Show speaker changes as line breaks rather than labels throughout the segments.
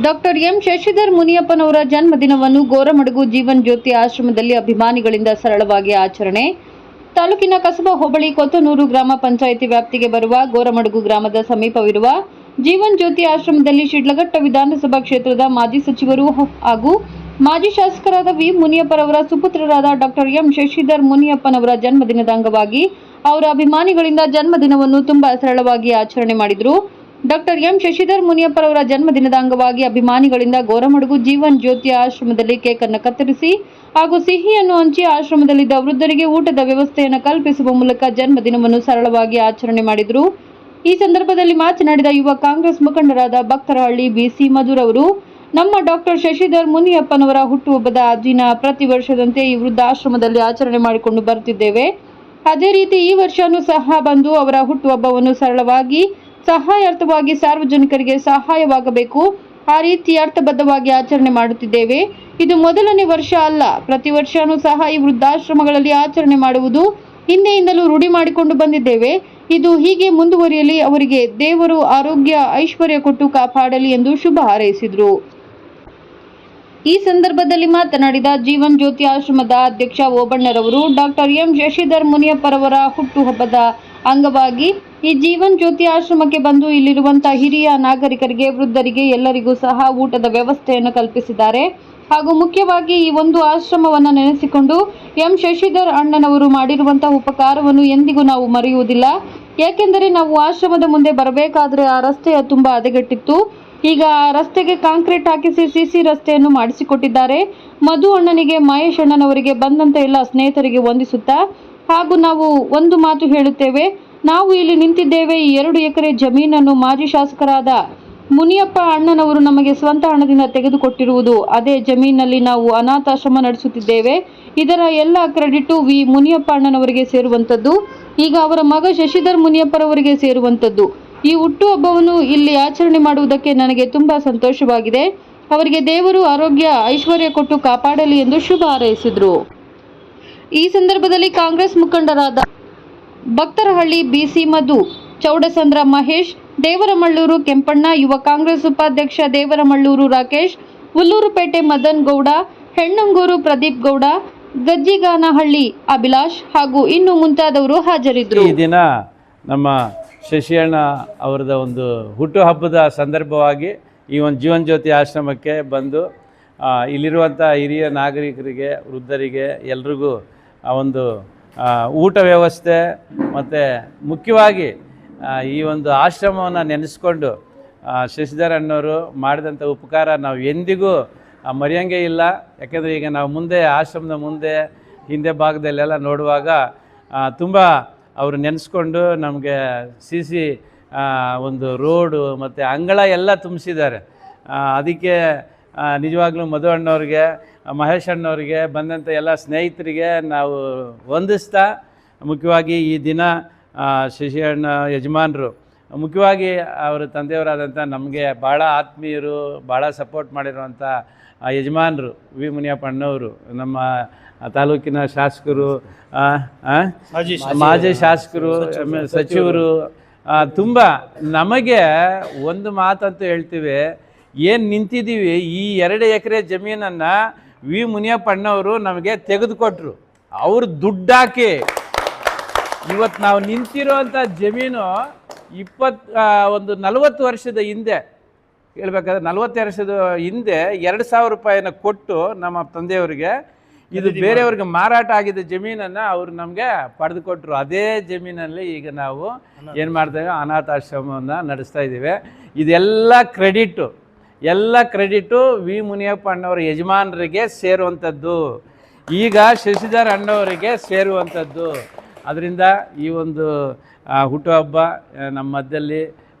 Doctor M Shashidhar ಮುನಿಯಪ್ಪನವರ ಜನ್ಮದಿನವನ್ನು ಗೋರಮಡಗು ಜೀವನ್ ಜ್ಯೋತಿ ಆಶ್ರಮದಲ್ಲಿ ಅಭಿಮಾನಿಗಳಿಂದ ಸರಳವಾಗಿ ಆಚರಣೆ. ತಾಲೂಕಿನ ಕಸಬಾ ಹೋಬಳಿ ಕೊತ್ತನೂರು ಗ್ರಾಮ ಪಂಚಾಯಿತಿ ವ್ಯಾಪ್ತಿಗೆ ಬರುವ ಗೋರಮಡಗು ಗ್ರಾಮದ ಸಮೀಪವಿರುವ ಜೀವನ್ ಜ್ಯೋತಿ ಆಶ್ರಮದಲ್ಲಿ ಶಿಡ್ಲಘಟ್ಟ ವಿಧಾನಸಭಾ ಕ್ಷೇತ್ರದ ಮಾಜಿ ಸಚಿವರು ಹಾಗೂ ಮಾಜಿ ಶಾಸಕರಾದ ವಿ ಮುನಿಯಪ್ಪರವರ ಸುಪುತ್ರರಾದ ಡಾಕ್ಟರ್ ಎಂ ಶಶಿಧರ್ ಮುನಿಯಪ್ಪನವರ ಜನ್ಮದಿನದ ಅಂಗವಾಗಿ ಅವರ ಅಭಿಮಾನಿಗಳಿಂದ ಜನ್ಮದಿನವನ್ನು ತುಂಬಾ ಸರಳವಾಗಿ ಆಚರಣೆ ಮಾಡಿದರು. ಡಾಕ್ಟರ್ ಎಂ ಶಶಿಧರ್ ಮುನಿಯಪ್ಪರವರ ಜನ್ಮದಿನದ ಅಂಗವಾಗಿ ಅಭಿಮಾನಿಗಳಿಂದ ಗೋರಮಡಗು ಜೀವನ್ ಜ್ಯೋತಿ ಆಶ್ರಮದಲ್ಲಿ ಕೇಕ್ ಅನ್ನು ಕತ್ತರಿಸಿ ಹಾಗೂ ಸಿಹಿಯನ್ನು ಹಂಚಿ ಆಶ್ರಮದಲ್ಲಿದ್ದ ವೃದ್ಧರಿಗೆ ಊಟದ ವ್ಯವಸ್ಥೆಯನ್ನು ಕಲ್ಪಿಸುವ ಮೂಲಕ ಜನ್ಮದಿನವನ್ನು ಸರಳವಾಗಿ ಆಚರಣೆ ಮಾಡಿದರು. ಈ ಸಂದರ್ಭದಲ್ಲಿ ಮಾತನಾಡಿದ ಯುವ ಕಾಂಗ್ರೆಸ್ ಮುಖಂಡರಾದ ಭಕ್ತರಹಳ್ಳಿ ಬಿಸಿ ಮಧುರ್ ಅವರು, ನಮ್ಮ ಡಾಕ್ಟರ್ ಶಶಿಧರ್ ಮುನಿಯಪ್ಪನವರ ಹುಟ್ಟುಹಬ್ಬದ ದಿನ ಪ್ರತಿ ವರ್ಷದಂತೆ ಈ ವೃದ್ಧಾಶ್ರಮದಲ್ಲಿ ಆಚರಣೆ ಮಾಡಿಕೊಂಡು ಬರುತ್ತಿದ್ದೇವೆ. ಅದೇ ರೀತಿ ಈ ವರ್ಷನೂ ಸಹ ಬಂದು ಅವರ ಹುಟ್ಟುಹಬ್ಬವನ್ನು ಸರಳವಾಗಿ ಸಹಾಯಾರ್ಥವಾಗಿ ಸಾರ್ವಜನಿಕರಿಗೆ ಸಹಾಯವಾಗಬೇಕು, ಆ ರೀತಿ ಅರ್ಥಬದ್ಧವಾಗಿ ಆಚರಣೆ ಮಾಡುತ್ತಿದ್ದೇವೆ. ಇದು ಮೊದಲನೇ ವರ್ಷ ಅಲ್ಲ, ಪ್ರತಿ ವರ್ಷನೂ ಸಹ ಈ ವೃದ್ಧಾಶ್ರಮಗಳಲ್ಲಿ ಆಚರಣೆ ಮಾಡುವುದು ಹಿಂದೆಯಿಂದಲೂ ರೂಢಿ ಮಾಡಿಕೊಂಡು ಬಂದಿದ್ದೇವೆ. ಇದು ಹೀಗೆ ಮುಂದುವರಿಯಲಿ, ಅವರಿಗೆ ದೇವರು ಆರೋಗ್ಯ ಐಶ್ವರ್ಯ ಕೊಟ್ಟು ಕಾಪಾಡಲಿ ಎಂದು ಶುಭ ಹಾರೈಸಿದರು. ಈ ಸಂದರ್ಭದಲ್ಲಿ ಮಾತನಾಡಿದ ಜೀವನ್ ಜ್ಯೋತಿ ಆಶ್ರಮದ ಅಧ್ಯಕ್ಷ ಓಬಣ್ಣರವರು, ಡಾಕ್ಟರ್ ಎಂ ಶಶಿಧರ್ ಮುನಿಯಪ್ಪರವರ ಹುಟ್ಟುಹಬ್ಬದ ಅಂಗವಾಗಿ ಈ ಜೀವನ್ ಜ್ಯೋತಿ ಆಶ್ರಮಕ್ಕೆ ಬಂದು ಇಲ್ಲಿರುವಂತಹ ಹಿರಿಯ ನಾಗರಿಕರಿಗೆ, ವೃದ್ಧರಿಗೆ ಎಲ್ಲರಿಗೂ ಸಹ ಊಟದ ವ್ಯವಸ್ಥೆಯನ್ನು ಕಲ್ಪಿಸಿದ್ದಾರೆ. ಹಾಗೂ ಮುಖ್ಯವಾಗಿ ಈ ಒಂದು ಆಶ್ರಮವನ್ನು ನೆನೆಸಿಕೊಂಡು ಎಂ ಶಶಿಧರ್ ಅಣ್ಣನವರು ಮಾಡಿರುವಂತಹ ಉಪಕಾರವನ್ನು ಎಂದಿಗೂ ನಾವು ಮರೆಯುವುದಿಲ್ಲ. ಯಾಕೆಂದರೆ ನಾವು ಆಶ್ರಮದ ಮುಂದೆ ಬರಬೇಕಾದ್ರೆ ಆ ರಸ್ತೆಯ ತುಂಬಾ ಹದಗೆಟ್ಟಿತ್ತು. ಈಗ ಆ ರಸ್ತೆಗೆ ಕಾಂಕ್ರೀಟ್ ಹಾಕಿಸಿ ಸಿಸಿ ರಸ್ತೆಯನ್ನು ಮಾಡಿಸಿಕೊಟ್ಟಿದ್ದಾರೆ. ಮಧು ಅಣ್ಣನಿಗೆ, ಮಹೇಶ್ ಅಣ್ಣನವರಿಗೆ, ಬಂದಂತ ಎಲ್ಲ ಸ್ನೇಹಿತರಿಗೆ ವಂದಿಸುತ್ತಾ ಹಾಗೂ ನಾವು ಒಂದು ಮಾತು ಹೇಳುತ್ತೇವೆ, ನಾವು ಇಲ್ಲಿ ನಿಂತಿದ್ದೇವೆ ಈ 2 ಎಕರೆ ಜಮೀನನ್ನು ಮಾಜಿ ಶಾಸಕರಾದ ಮುನಿಯಪ್ಪ ಅಣ್ಣನವರು ನಮಗೆ ಸ್ವಂತ ಹಣದಿಂದ ತೆಗೆದುಕೊಟ್ಟಿರುವುದು. ಅದೇ ಜಮೀನಲ್ಲಿ ನಾವು ಅನಾಥಾಶ್ರಮ ನಡೆಸುತ್ತಿದ್ದೇವೆ. ಇದರ ಎಲ್ಲ ಕ್ರೆಡಿಟ್ ವಿ ಮುನಿಯಪ್ಪ ಅಣ್ಣನವರಿಗೆ ಸೇರುವಂಥದ್ದು. ಈಗ ಅವರ ಮಗ ಶಶಿಧರ್ ಮುನಿಯಪ್ಪರವರಿಗೆ ಸೇರುವಂಥದ್ದು. ಈ ಹುಟ್ಟುಹಬ್ಬವನ್ನು ಇಲ್ಲಿ ಆಚರಣೆ ಮಾಡುವುದಕ್ಕೆ ನನಗೆ ತುಂಬಾ ಸಂತೋಷವಾಗಿದೆ. ಅವರಿಗೆ ದೇವರು ಆರೋಗ್ಯ ಐಶ್ವರ್ಯ ಕೊಟ್ಟು ಕಾಪಾಡಲಿ ಎಂದು ಶುಭ ಹಾರೈಸಿದರು. ಈ ಸಂದರ್ಭದಲ್ಲಿ ಕಾಂಗ್ರೆಸ್ ಮುಖಂಡರಾದ ಭಕ್ತರಹಳ್ಳಿ ಬಿಸಿ ಮಧು, ಚೌಡಸಂದ್ರ ಮಹೇಶ್, ದೇವರಮಳ್ಳೂರು ಕೆಂಪಣ್ಣ, ಯುವ ಕಾಂಗ್ರೆಸ್ ಉಪಾಧ್ಯಕ್ಷ ದೇವರಮಳ್ಳೂರು ರಾಕೇಶ್, ಹುಲ್ಲೂರುಪೇಟೆ ಮದನ್ ಗೌಡ, ಹೆಣ್ಣಂಗೂರು ಪ್ರದೀಪ್ ಗೌಡ, ಗಜ್ಜಿಗಾನಹಳ್ಳಿ ಅಭಿಲಾಷ್ ಹಾಗೂ ಇನ್ನು ಮುಂತಾದವರು ಹಾಜರಿದ್ದರು.
ಈ ದಿನ ನಮ್ಮ ಶಶಿಯಣ್ಣ ಅವರದ ಒಂದು ಹುಟ್ಟುಹಬ್ಬದ ಸಂದರ್ಭವಾಗಿ ಈ ಒಂದು ಜೀವನ್ ಜ್ಯೋತಿ ಆಶ್ರಮಕ್ಕೆ ಬಂದು ಇಲ್ಲಿರುವಂಥ ಹಿರಿಯ ನಾಗರಿಕರಿಗೆ, ವೃದ್ಧರಿಗೆ ಎಲ್ರಿಗೂ ಒಂದು ಊಟ ವ್ಯವಸ್ಥೆ ಮತ್ತು ಮುಖ್ಯವಾಗಿ ಈ ಒಂದು ಆಶ್ರಮವನ್ನು ನೆನೆಸ್ಕೊಂಡು ಶಶಿಧರ್ ಅಣ್ಣವರು ಮಾಡಿದಂಥ ಉಪಕಾರ ನಾವು ಎಂದಿಗೂ ಮರೆಯೋಂಗೇ ಇಲ್ಲ. ಯಾಕೆಂದರೆ ಈಗ ನಾವು ಮುಂದೆ ಆಶ್ರಮದ ಮುಂದೆ ಹಿಂದೆ ಭಾಗದಲ್ಲೆಲ್ಲ ನೋಡುವಾಗ ತುಂಬ ಅವರು ನೆನೆಸ್ಕೊಂಡು ನಮಗೆ ಸಿ ಒಂದು ರೋಡು ಮತ್ತು ಅಂಗಳ ಎಲ್ಲ ತುಂಬಿಸಿದ್ದಾರೆ. ಅದಕ್ಕೆ ನಿಜವಾಗ್ಲೂ ಮಧು ಅಣ್ಣವ್ರಿಗೆ, ಮಹೇಶ್ ಅಣ್ಣವ್ರಿಗೆ, ಬಂದಂಥ ಎಲ್ಲ ಸ್ನೇಹಿತರಿಗೆ ನಾವು ವಂದಿಸ್ತಾ, ಮುಖ್ಯವಾಗಿ ಈ ದಿನ ಶಶಿ ಅಣ್ಣ ಯಜಮಾನರು, ಮುಖ್ಯವಾಗಿ ಅವರ ತಂದೆಯವರಾದಂಥ ನಮಗೆ ಭಾಳ ಆತ್ಮೀಯರು, ಭಾಳ ಸಪೋರ್ಟ್ ಮಾಡಿರುವಂಥ ಯಜಮಾನರು ವಿ ಮುನಿಯಪ್ಪ ಅಣ್ಣವರು, ನಮ್ಮ ತಾಲೂಕಿನ ಶಾಸಕರು, ಮಾಜಿ ಶಾಸಕರು, ಸಚಿವರು, ತುಂಬ ನಮಗೆ ಒಂದು ಮಾತಂತೂ ಹೇಳ್ತೀವಿ, ಏನು ನಿಂತಿದ್ದೀವಿ ಈ 2 ಎಕರೆ ಜಮೀನನ್ನು ವಿ ಮುನಿಯಪ್ಪ ಅಣ್ಣವರು ನಮಗೆ ತೆಗೆದುಕೊಟ್ರು. ಅವರು ದುಡ್ಡಾಕಿ ಇವತ್ತು ನಾವು ನಿಂತಿರೋವಂಥ ಜಮೀನು 40 ವರ್ಷದ ಹಿಂದೆ ಹೇಳ್ಬೇಕಾದ್ರೆ 40 ವರ್ಷದ ಹಿಂದೆ 2,000 ರೂಪಾಯಿನ ಕೊಟ್ಟು ನಮ್ಮ ತಂದೆಯವರಿಗೆ ಇದು ಬೇರೆಯವ್ರಿಗೆ ಮಾರಾಟ ಆಗಿದ್ದ ಜಮೀನನ್ನು ಅವರು ನಮಗೆ ಪಡೆದುಕೊಟ್ರು. ಅದೇ ಜಮೀನಲ್ಲಿ ಈಗ ನಾವು ಏನು ಮಾಡ್ತೇವೆ, ಅನಾಥಾಶ್ರಮವನ್ನು ನಡೆಸ್ತಾ ಇದ್ದೀವಿ. ಇದೆಲ್ಲ ಕ್ರೆಡಿಟು ವಿ ಮುನಿಯಪ್ಪ ಅಣ್ಣವರ ಯಜಮಾನರಿಗೆ ಸೇರುವಂಥದ್ದು, ಈಗ ಶಶಿಧರ್ ಅಣ್ಣವರಿಗೆ ಸೇರುವಂಥದ್ದು. ಅದರಿಂದ ಈ ಒಂದು ಹುಟ್ಟುಹಬ್ಬ ನಮ್ಮ ಮಧ್ಯದಲ್ಲಿ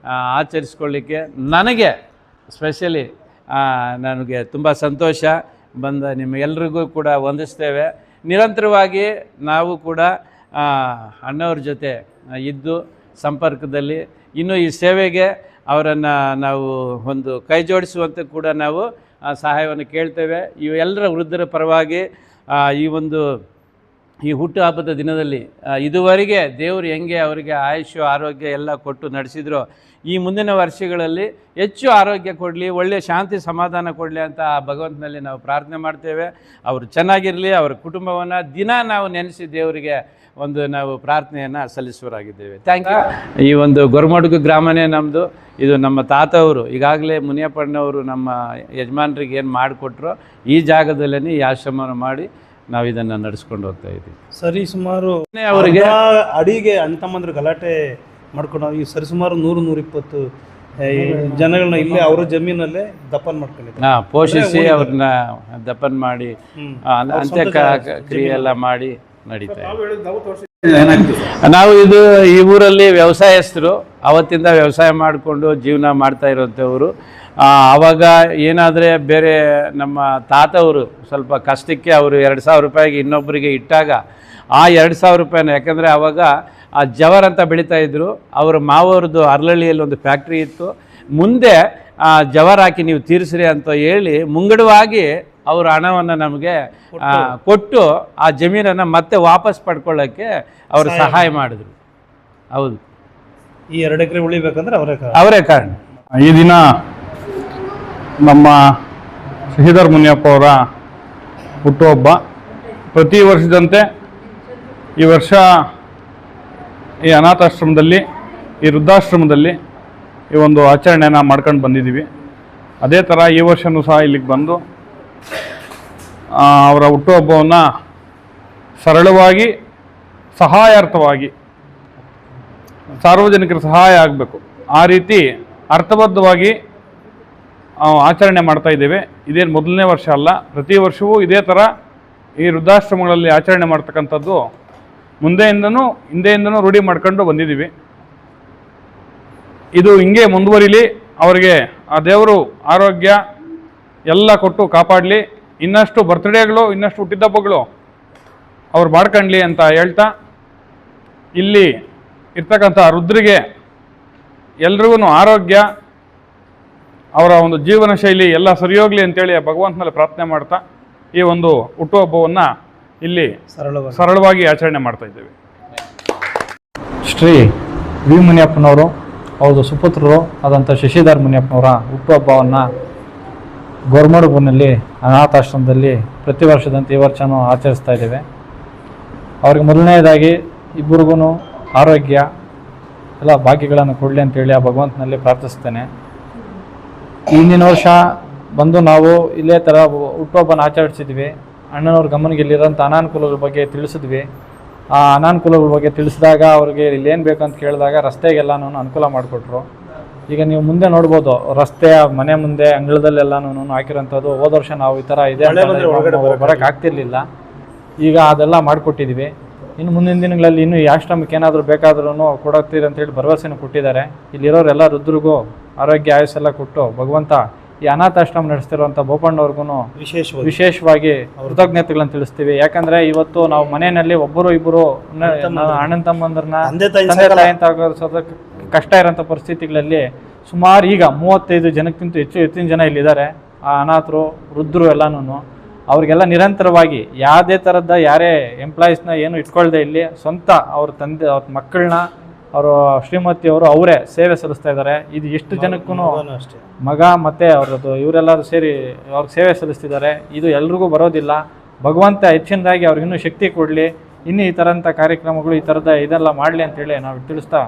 ಆಚರಿಸ್ಕೊಳ್ಳಿಕ್ಕೆ ನನಗೆ ಸ್ಪೆಷಲಿ ನನಗೆ ತುಂಬ ಸಂತೋಷ. ಬಂದ ನಿಮ್ಮೆಲ್ಲರಿಗೂ ಕೂಡ ವಂದಿಸ್ತೇವೆ. ನಿರಂತರವಾಗಿ ನಾವು ಕೂಡ ಅಣ್ಣವ್ರ ಜೊತೆ ಇದ್ದು ಸಂಪರ್ಕದಲ್ಲಿ ಇನ್ನೂ ಈ ಸೇವೆಗೆ ಅವರನ್ನು ನಾವು ಒಂದು ಕೈ ಜೋಡಿಸುವಂತೆ ಕೂಡ ನಾವು ಸಹಾಯವನ್ನು ಕೇಳ್ತೇವೆ. ಇವೆಲ್ಲರ ವೃದ್ಧರ ಪರವಾಗಿ ಈ ಹುಟ್ಟುಹಬ್ಬದ ದಿನದಲ್ಲಿ ಇದುವರೆಗೆ ದೇವರು ಹೆಂಗೆ ಅವರಿಗೆ ಆಯುಷ್ಯ ಆರೋಗ್ಯ ಎಲ್ಲ ಕೊಟ್ಟು ನಡೆಸಿದ್ರು, ಈ ಮುಂದಿನ ವರ್ಷಗಳಲ್ಲಿ ಹೆಚ್ಚು ಆರೋಗ್ಯ ಕೊಡಲಿ, ಒಳ್ಳೆಯ ಶಾಂತಿ ಸಮಾಧಾನ ಕೊಡಲಿ ಅಂತ ಆ ಭಗವಂತನಲ್ಲಿ ನಾವು ಪ್ರಾರ್ಥನೆ ಮಾಡ್ತೇವೆ. ಅವರು ಚೆನ್ನಾಗಿರಲಿ, ಅವರ ಕುಟುಂಬವನ್ನು ದಿನ ನಾವು ನೆನೆಸಿ ದೇವರಿಗೆ ನಾವು ಪ್ರಾರ್ಥನೆಯನ್ನು ಸಲ್ಲಿಸುವರಾಗಿದ್ದೇವೆ. Thank you. ಈ ಒಂದು ಗೊರಮಡುಗು ಗ್ರಾಮನೇ ನಮ್ಮದು. ಇದು ನಮ್ಮ ತಾತವರು ಈಗಾಗಲೇ ಮುನಿಯಪ್ಪಣ್ಣವರು ನಮ್ಮ ಯಜಮಾನರಿಗೆ ಏನು ಮಾಡಿಕೊಟ್ರೋ ಈ ಜಾಗದಲ್ಲೇ ಈ ಆಶ್ರಮವನ್ನು ಮಾಡಿ ನಾವು ಇದನ್ನು ನಡೆಸ್ಕೊಂಡು ಹೋಗ್ತಾ ಇದ್ದೀವಿ.
ಸರಿ ಸುಮಾರು
ಅವರಿಗೆ
ಅಡಿಗೆ ಅಣ್ತಮ್ಮಂದ್ರೆ ಗಲಾಟೆ ಮಾಡ್ಕೊಂಡು ಈ ಸರಿಸುಮಾರು 100-120 ಜನಗಳನ್ನ ಇಲ್ಲೇ ಅವರ ಜಮೀನಲ್ಲೇ ದಫನ್ ಮಾಡ್ಕೊಂಡಿದ್ದಾರೆ.
ಪೋಷಿಸಿ ಅವ್ರನ್ನ ದಫನ್ ಮಾಡಿ ಅಂತ್ಯ ಕ್ರಿಯೆ ಎಲ್ಲ ಮಾಡಿ ನಡೀತಾ ಇದೆ. ನಾವು ಈ ಊರಲ್ಲಿ ವ್ಯವಸಾಯಸ್ಥರು, ಅವತ್ತಿಂದ ವ್ಯವಸಾಯ ಮಾಡಿಕೊಂಡು ಜೀವನ ಮಾಡ್ತಾ ಇರೋಂಥವ್ರು. ಆವಾಗ ಏನಾದರೆ ಬೇರೆ ನಮ್ಮ ತಾತವರು ಸ್ವಲ್ಪ ಕಷ್ಟಕ್ಕೆ ಅವರು 2,000 ರೂಪಾಯಿಗೆ ಇನ್ನೊಬ್ಬರಿಗೆ ಇಟ್ಟಾಗ ಆ 2,000 ರೂಪಾಯಿನ, ಯಾಕಂದರೆ ಆವಾಗ ಆ ಜವರ್ ಅಂತ ಬೆಳೀತಾಯಿದ್ರು. ಅವರ ಮಾವವ್ರದ್ದು ಅರ್ಲಳ್ಳಿಯಲ್ಲಿ ಒಂದು ಫ್ಯಾಕ್ಟ್ರಿ ಇತ್ತು. ಮುಂದೆ ಜವರ್ ಹಾಕಿ ನೀವು ತೀರಿಸ್ರಿ ಅಂತ ಹೇಳಿ ಮುಂಗಡವಾಗಿ ಅವರು ಹಣವನ್ನು ನಮಗೆ ಕೊಟ್ಟು ಆ ಜಮೀನನ್ನು ಮತ್ತೆ ವಾಪಸ್ ಪಡ್ಕೊಳ್ಳೋಕ್ಕೆ ಅವರು ಸಹಾಯ ಮಾಡಿದ್ರು. ಹೌದು,
ಈ 2 ಎಕರೆ ಉಳಿಬೇಕಂದ್ರೆ
ಅವರೇ ಕಾರಣ.
ಈ ದಿನ ನಮ್ಮ ಶ್ರೀಧರ್ ಮುನಿಯಪ್ಪ ಅವರ ಹುಟ್ಟುಹಬ್ಬ. ಪ್ರತಿ ವರ್ಷದಂತೆ ಈ ವರ್ಷ ಈ ಅನಾಥಾಶ್ರಮದಲ್ಲಿ, ಈ ವೃದ್ಧಾಶ್ರಮದಲ್ಲಿ ಈ ಒಂದು ಆಚರಣೆಯನ್ನು ಮಾಡ್ಕೊಂಡು ಬಂದಿದ್ದೀವಿ. ಅದೇ ಥರ ಈ ವರ್ಷವೂ ಸಹ ಇಲ್ಲಿಗೆ ಬಂದು ಅವರ ಹುಟ್ಟುಹಬ್ಬವನ್ನು ಸರಳವಾಗಿ, ಸಹಾಯಾರ್ಥವಾಗಿ, ಸಾರ್ವಜನಿಕರ ಸಹಾಯ ಆಗಬೇಕು ಆ ರೀತಿ ಅರ್ಥಬದ್ಧವಾಗಿ ಆಚರಣೆ ಮಾಡ್ತಾ ಇದ್ದೇವೆ. ಇದೇನು ಮೊದಲನೇ ವರ್ಷ ಅಲ್ಲ, ಪ್ರತಿ ವರ್ಷವೂ ಇದೇ ಥರ ಈ ವೃದ್ಧಾಶ್ರಮಗಳಲ್ಲಿ ಆಚರಣೆ ಮಾಡ್ತಕ್ಕಂಥದ್ದು ಹಿಂದೆಯಿಂದನೂ ರೂಢಿ ಮಾಡ್ಕೊಂಡು ಬಂದಿದ್ದೀವಿ. ಇದು ಹಿಂಗೆ ಮುಂದುವರಿಲಿ, ಅವರಿಗೆ ಆ ದೇವರು ಆರೋಗ್ಯ ಎಲ್ಲ ಕೊಟ್ಟು ಕಾಪಾಡಲಿ, ಇನ್ನಷ್ಟು ಬರ್ತ್ಡೇಗಳು, ಇನ್ನಷ್ಟು ಹುಟ್ಟಿದಬ್ಬಗಳು ಅವ್ರು ಮಾಡ್ಕೊಳ್ಳಿ ಅಂತ ಹೇಳ್ತಾ, ಇಲ್ಲಿ ಇರ್ತಕ್ಕಂಥ ರುದ್ರಿಗೆ ಎಲ್ರಿಗೂ ಆರೋಗ್ಯ, ಅವರ ಒಂದು ಜೀವನ ಶೈಲಿ ಎಲ್ಲ ಸರಿ ಹೋಗಲಿ ಅಂತೇಳಿ ಭಗವಂತನಲ್ಲಿ ಪ್ರಾರ್ಥನೆ ಮಾಡ್ತಾ ಈ ಒಂದು ಹುಟ್ಟುಹಬ್ಬವನ್ನು ಇಲ್ಲಿ ಸರಳವಾಗಿ ಆಚರಣೆ ಮಾಡ್ತಾ ಇದ್ದೇವೆ.
ಶ್ರೀ ವಿ ಮುನಿಯಪ್ಪನವರು, ಅವ್ರದ್ದು ಸುಪುತ್ರರು ಆದಂಥ ಶಶಿಧರ್ ಮುನಿಯಪ್ಪನವರ ಹುಟ್ಟುಹಬ್ಬವನ್ನು ಗೊರಮಡುಗಿನಲ್ಲಿ ಅನಾಥಾಶ್ರಮದಲ್ಲಿ ಪ್ರತಿ ವರ್ಷದಂತೆ ಈ ವರ್ಷವೂ ಆಚರಿಸ್ತಾ ಇದ್ದೇವೆ. ಅವ್ರಿಗೆ ಮೊದಲನೇದಾಗಿ ಇಬ್ಬರಿಗೂ ಆರೋಗ್ಯ ಎಲ್ಲ ಭಾಗ್ಯಗಳನ್ನು ಕೊಡಲಿ ಅಂತೇಳಿ ಆ ಭಗವಂತನಲ್ಲಿ ಪ್ರಾರ್ಥಿಸ್ತೇನೆ. ಹಿಂದಿನ ವರ್ಷ ಬಂದು ನಾವು ಇಲ್ಲೇ ಥರ ಹುಟ್ಟುಹಬ್ಬನ ಆಚರಿಸಿದ್ವಿ. ಅಣ್ಣನವ್ರ ಗಮನಿಗೆ ಇಲ್ಲಿರೋಂಥ ಅನಾನುಕೂಲಗಳ ಬಗ್ಗೆ ತಿಳಿಸಿದ್ವಿ. ಆ ಅನಾನುಕೂಲಗಳ ಬಗ್ಗೆ ತಿಳಿಸಿದಾಗ ಅವ್ರಿಗೆ ಇಲ್ಲೇನು ಬೇಕಂತ ಕೇಳಿದಾಗ ರಸ್ತೆಗೆಲ್ಲನೂ ಅನುಕೂಲ ಮಾಡಿಕೊಟ್ರು. ಈಗ ನೀವು ಮುಂದೆ ನೋಡ್ಬೋದು, ರಸ್ತೆಯ ಮನೆ ಮುಂದೆ ಅಂಗಳದಲ್ಲೆಲ್ಲನೂ ಹಾಕಿರೋಂಥದ್ದು. ಹೋದ ವರ್ಷ ನಾವು ಈ ಥರ ಇದೆ ಬರೋಕ್ಕೆ ಆಗ್ತಿರ್ಲಿಲ್ಲ. ಈಗ ಅದೆಲ್ಲ ಮಾಡಿಕೊಟ್ಟಿದ್ವಿ. ಇನ್ನು ಮುಂದಿನ ದಿನಗಳಲ್ಲಿ ಇನ್ನೂ ಈ ಆಶ್ರಮಕ್ಕೆ ಏನಾದರೂ ಬೇಕಾದ್ರೂ ಕೊಡುತ್ತೀರಿ ಅಂತೇಳಿ ಭರವಸೆನೂ ಕೊಟ್ಟಿದ್ದಾರೆ. ಇಲ್ಲಿರೋರೆಲ್ಲ ರುದ್ರಿಗೂ ಆರೋಗ್ಯ ಆಯುಸ್ಸೆಲ್ಲ ಕೊಟ್ಟು ಭಗವಂತ ಈ ಅನಾಥಾಶ್ರಮ ನಡೆಸ್ತಿರುವಂಥ ಬೋಪಣ್ಣವ್ರಿಗೂ ವಿಶೇಷವಾಗಿ ಕೃತಜ್ಞತೆಗಳನ್ನು ತಿಳಿಸ್ತೀವಿ. ಯಾಕಂದರೆ ಇವತ್ತು ನಾವು ಮನೆಯಲ್ಲಿ ಒಬ್ಬರು ಇಬ್ಬರು ಅಣ್ಣನ ತಮ್ಮಂದ್ರನ್ನ ತಂದೆ ತಾಯಿ ಅಂತ ಕಷ್ಟ ಇರೋಂಥ ಪರಿಸ್ಥಿತಿಗಳಲ್ಲಿ ಸುಮಾರು ಈಗ 35 ಜನಕ್ಕಿಂತ ಹೆಚ್ಚಿನ ಜನ ಇಲ್ಲಿದ್ದಾರೆ. ಆ ಅನಾಥರು, ವೃದ್ಧರು ಎಲ್ಲನೂ ಅವ್ರಿಗೆಲ್ಲ ನಿರಂತರವಾಗಿ ಯಾವುದೇ ಥರದ ಯಾರೇ ಎಂಪ್ಲಾಯೀಸ್ನ ಏನು ಇಟ್ಕೊಳ್ದೆ ಇಲ್ಲಿ ಸ್ವಂತ ಅವ್ರ ತಂದೆ, ಅವ್ರ ಮಕ್ಕಳನ್ನ, ಅವರು ಶ್ರೀಮತಿಯವರು ಅವರೇ ಸೇವೆ ಸಲ್ಲಿಸ್ತಾ ಇದ್ದಾರೆ. ಇದು ಎಷ್ಟು ಜನಕ್ಕೂ ಮಗ ಮತ್ತು ಅವ್ರದ್ದು ಇವರೆಲ್ಲರೂ ಸೇರಿ ಅವ್ರಿಗೆ ಸೇವೆ ಸಲ್ಲಿಸ್ತಿದ್ದಾರೆ. ಇದು ಎಲ್ರಿಗೂ ಬರೋದಿಲ್ಲ. ಭಗವಂತ ಹೆಚ್ಚಿನದಾಗಿ ಅವ್ರಿಗಿನ್ನೂ ಶಕ್ತಿ ಕೊಡಲಿ, ಇನ್ನೂ ಈ ಥರಂಥ ಕಾರ್ಯಕ್ರಮಗಳು, ಈ ಥರದ ಇದೆಲ್ಲ ಮಾಡಲಿ ಅಂತೇಳಿ ನಾವು ತಿಳಿಸ್ತಾ